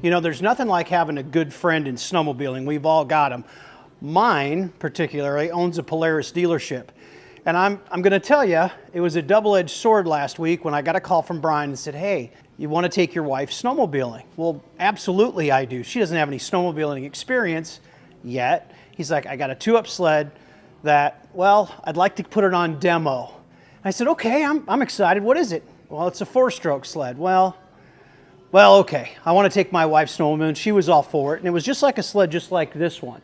You know, there's nothing like having a good friend in snowmobiling. We've all got them. Mine, particularly, owns a Polaris dealership. And I'm going to tell you, it was a double-edged sword last week when I got a call from Brian and said, hey, you want to take your wife snowmobiling? Well, absolutely I do. She doesn't have any snowmobiling experience yet. He's like, I got a 2-up sled that, well, I'd like to put it on demo. I said, okay, I'm excited. What is it? Well, it's a 4-stroke sled. Well, okay. I want to take my wife snowmobiling. She was all for it. And it was just like a sled, just like this one.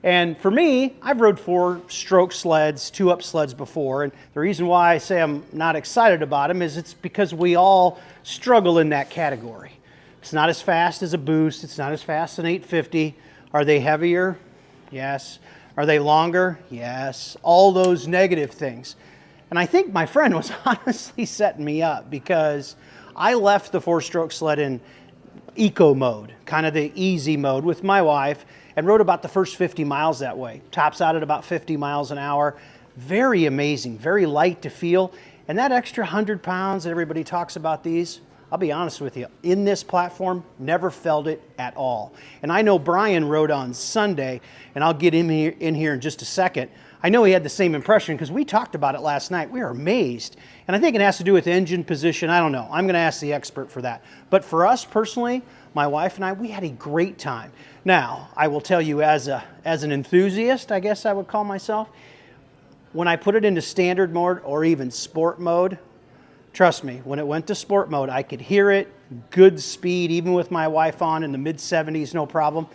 And for me, I've rode 4-stroke sleds, 2-up sleds before, and the reason why I say I'm not excited about them is it's because we all struggle in that category. It's not as fast as a Boost, it's not as fast as an 850. Are they heavier? Yes. Are they longer? Yes. All those negative things. And I think my friend was honestly setting me up because I left the 4-stroke sled in eco mode, kind of the easy mode with my wife, and rode about the first 50 miles that way. Tops out at about 50 miles an hour. Very amazing, very light to feel. And that extra 100 pounds that everybody talks about these, I'll be honest with you, in this platform, never felt it at all. And I know Brian rode on Sunday, and I'll get him in here in just a second. I know he had the same impression because we talked about it last night. We were amazed. And I think it has to do with engine position. I don't know. I'm going to ask the expert for that. But for us personally, my wife and I, we had a great time. Now, I will tell you as an enthusiast, I guess I would call myself, when I put it into standard mode or even sport mode, trust me, when it went to sport mode, I could hear it, good speed, even with my wife on in the mid-70s, no problem.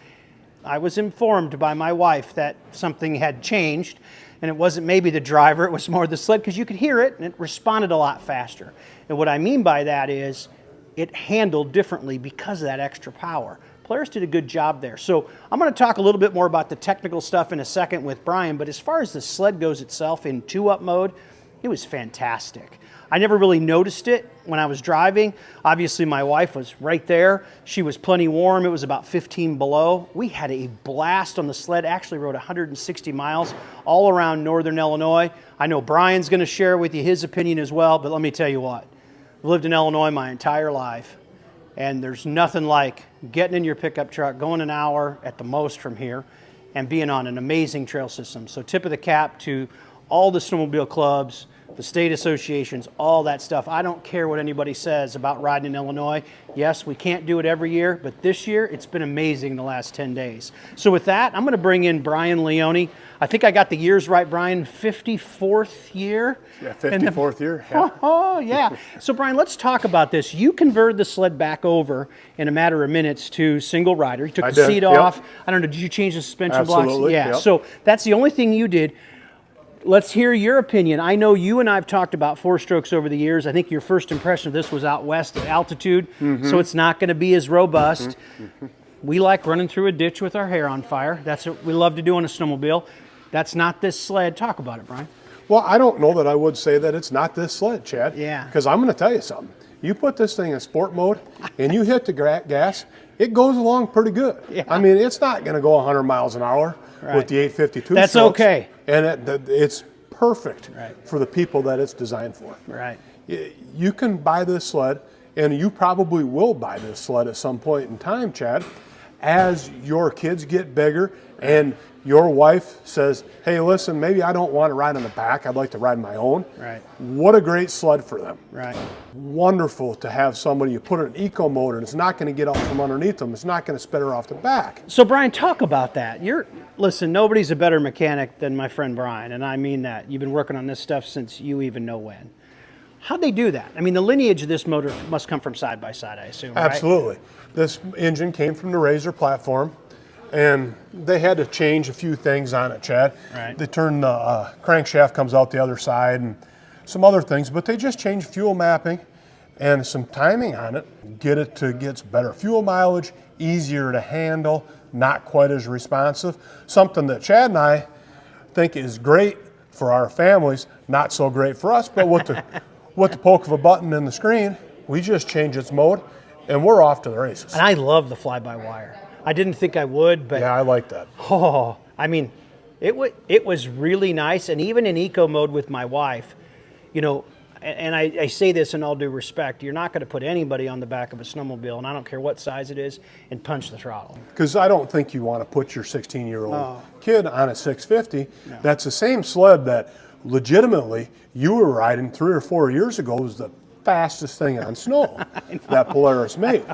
I was informed by my wife that something had changed, and it wasn't maybe the driver, it was more the sled, because you could hear it, and it responded a lot faster. And what I mean by that is it handled differently because of that extra power. Polaris did a good job there. So I'm going to talk a little bit more about the technical stuff in a second with Brian, but as far as the sled goes itself in 2-up mode, it was fantastic. I never really noticed it when I was driving. Obviously, my wife was right there. She was plenty warm. It was about 15 below. We had a blast on the sled. Actually rode 160 miles all around northern Illinois. I know Brian's going to share with you his opinion as well, but let me tell you what. I've lived in Illinois my entire life, and there's nothing like getting in your pickup truck, going an hour at the most from here, and being on an amazing trail system. So tip of the cap to all the snowmobile clubs, the state associations, all that stuff. I don't care what anybody says about riding in Illinois. Yes, we can't do it every year, but this year it's been amazing the last 10 days. So with that, I'm going to bring in Brian Leone. I think I got the years right, Brian. 54th year? Yeah, 54th year. Yeah. Oh, yeah. So Brian, let's talk about this. You converted the sled back over in a matter of minutes to single rider. You took the seat off. I don't know, did you change the suspension blocks? Yeah, so that's the only thing you did. Let's hear your opinion. I know you and I have talked about 4-strokes over the years. I think your first impression of this was out west at altitude, so it's not going to be as robust. We like running through a ditch with our hair on fire. That's what we love to do on a snowmobile. That's not this sled. Talk about it, Brian. Well, I don't know that I would say that it's not this sled, Chad. Yeah. Because I'm going to tell you something. You put this thing in sport mode and you hit the gas, it goes along pretty good. Yeah. I mean, it's not going to go 100 miles an hour with the 852 That's strokes, okay. And it's perfect for the people that it's designed for. Right. You can buy this sled, and you probably will buy this sled at some point in time, Chad, as your kids get bigger and your wife says, hey, listen, maybe I don't want to ride on the back. I'd like to ride my own. Right. What a great sled for them. Right. Wonderful to have somebody, you put it in eco mode and it's not going to get out from underneath them. It's not going to spit her off the back. So Brian, talk about that. Listen, nobody's a better mechanic than my friend Brian, and I mean that. You've been working on this stuff since you even know when. How'd they do that? I mean, the lineage of this motor must come from side-by-side, I assume, right? Absolutely. This engine came from the Razor platform, and they had to change a few things on it, Chad. Right. They turned the crankshaft comes out the other side and some other things, but they just changed fuel mapping and some timing on it. Get it to get better fuel mileage, easier to handle, not quite as responsive. Something that Chad and I think is great for our families, not so great for us, but with the poke of a button in the screen, we just change its mode and we're off to the races. And I love the fly-by-wire. I didn't think I would, but yeah, I like that. Oh, I mean, it was really nice. And even in eco mode with my wife, you know, and I say this in all due respect, you're not going to put anybody on the back of a snowmobile, and I don't care what size it is, and punch the throttle. Because I don't think you want to put your 16-year-old kid on a 650. No. That's the same sled that legitimately you were riding 3 or 4 years ago was the fastest thing on snow that Polaris made.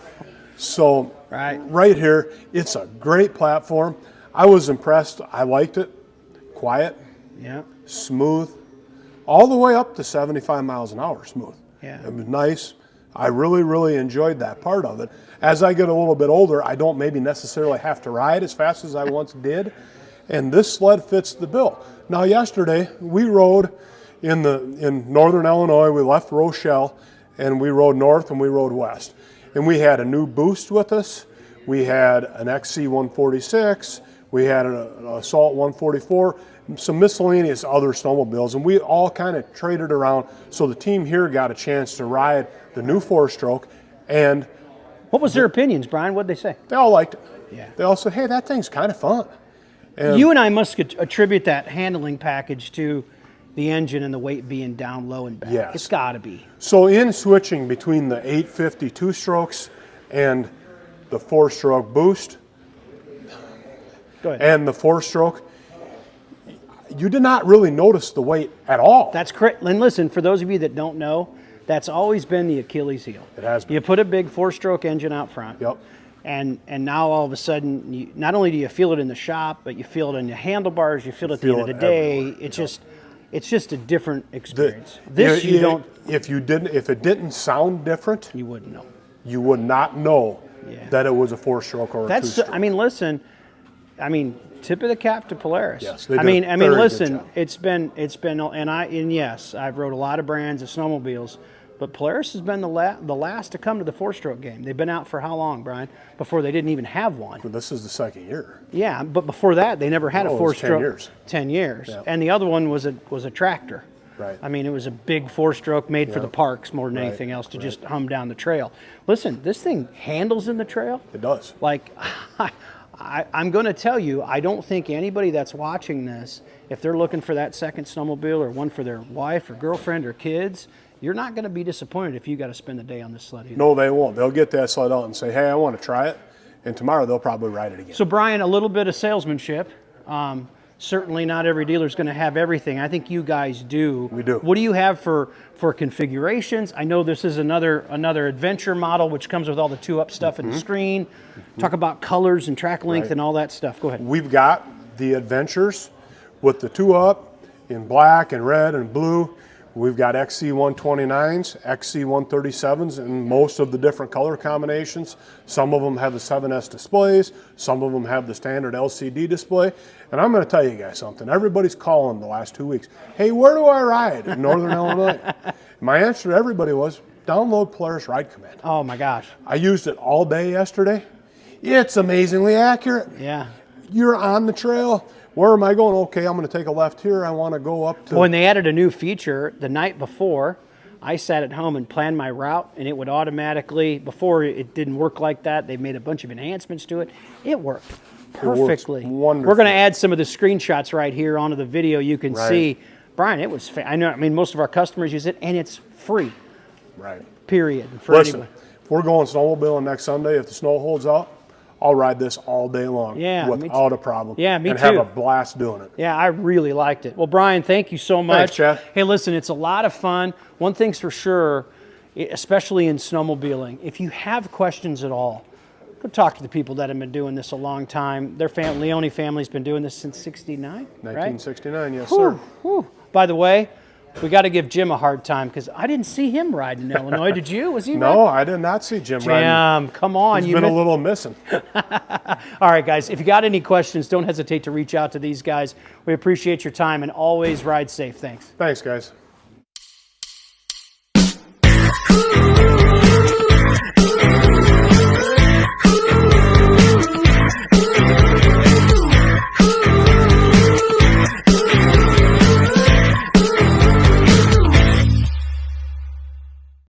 So right here, it's a great platform. I was impressed. I liked it. Quiet, smooth, all the way up to 75 miles an hour smooth. Yeah. It was nice. I really, really enjoyed that part of it. As I get a little bit older, I don't maybe necessarily have to ride as fast as I once did, and this sled fits the bill. Now yesterday, we rode in northern Illinois. We left Rochelle, and we rode north and we rode west. And we had a new boost with us. We had an XC146. We had an Assault 144. Some miscellaneous other snowmobiles, and we all kind of traded around, so the team here got a chance to ride the new 4-stroke. And what was their opinions, Brian? What'd they say? They all liked it. Yeah. They all said, hey, that thing's kind of fun. And you and I must attribute that handling package to the engine and the weight being down low and back. Yes. It's got to be. So in switching between the 850 2-strokes and the 4-stroke boost and the 4-stroke, you did not really notice the weight at all. That's correct. And listen, for those of you that don't know, that's always been the Achilles heel. It has been. You put a big 4-stroke engine out front. Yep. And now all of a sudden, not only do you feel it in the shop, but you feel it in the handlebars. You feel it at the end of the day. Everywhere. It's just a different experience. If it didn't sound different, you wouldn't know. You would not know that it was a 4-stroke or a 2-stroke. I mean, listen. I mean, tip of the cap to Polaris. Yes, they do. I mean, listen. It's been, and yes, I've rode a lot of brands of snowmobiles, but Polaris has been the last to come to the 4-stroke game. They've been out for how long, Brian? Before they didn't even have one. Well, this is the second year. Yeah, but before that, they never had a 4-stroke. 10 years. 10 years, Yep. And the other one was a tractor. Right. I mean, it was a big 4-stroke made for the parks more than anything else to just hum down the trail. Listen, this thing handles in the trail. It does. Like, I'm going to tell you, I don't think anybody that's watching this, if they're looking for that second snowmobile or one for their wife or girlfriend or kids, you're not going to be disappointed if you got to spend the day on this sled either. No, they won't. They'll get that sled out and say, hey, I want to try it. And tomorrow they'll probably ride it again. So, Brian, a little bit of salesmanship. Certainly not every dealer is going to have everything. I think you guys do. We do. What do you have for configurations? I know this is another adventure model, which comes with all the 2-up stuff in the screen. Talk about colors and track length and all that stuff. Go ahead. We've got the Adventures with the 2-up in black and red and blue. We've got XC129s, XC137s, and most of the different color combinations. Some of them have the 7S displays. Some of them have the standard LCD display. And I'm going to tell you guys something. Everybody's calling the last 2 weeks. Hey, where do I ride in Northern Illinois? My answer to everybody was, download Polaris Ride Command. Oh, my gosh. I used it all day yesterday. It's amazingly accurate. Yeah. You're on the trail. Where am I going? Okay, I'm going to take a left here. I want to go up to... When they added a new feature the night before, I sat at home and planned my route, and it would automatically, before it didn't work like that, they made a bunch of enhancements to it. It worked perfectly. It works wonderful. We're going to add some of the screenshots right here onto the video. You can see, Brian, it was, I mean, most of our customers use it, and it's free. Right. Period. Listen, if we're going snowmobiling next Sunday, if the snow holds out, I'll ride this all day long without a problem. Yeah, me too. And have a blast doing it. Yeah, I really liked it. Well, Brian, thank you so much. Thanks, Chad. Hey, listen, it's a lot of fun. One thing's for sure, especially in snowmobiling, if you have questions at all, go talk to the people that have been doing this a long time. Their Leone family's been doing this since 69, 1969, right? yes, sir. Whew. By the way, we got to give Jim a hard time because I didn't see him ride in Illinois. Did you? Was he No, I did not see Jim riding. Jim, come on. He's been a little missing. All right, guys, if you got any questions, don't hesitate to reach out to these guys. We appreciate your time and always ride safe. Thanks. Thanks, guys.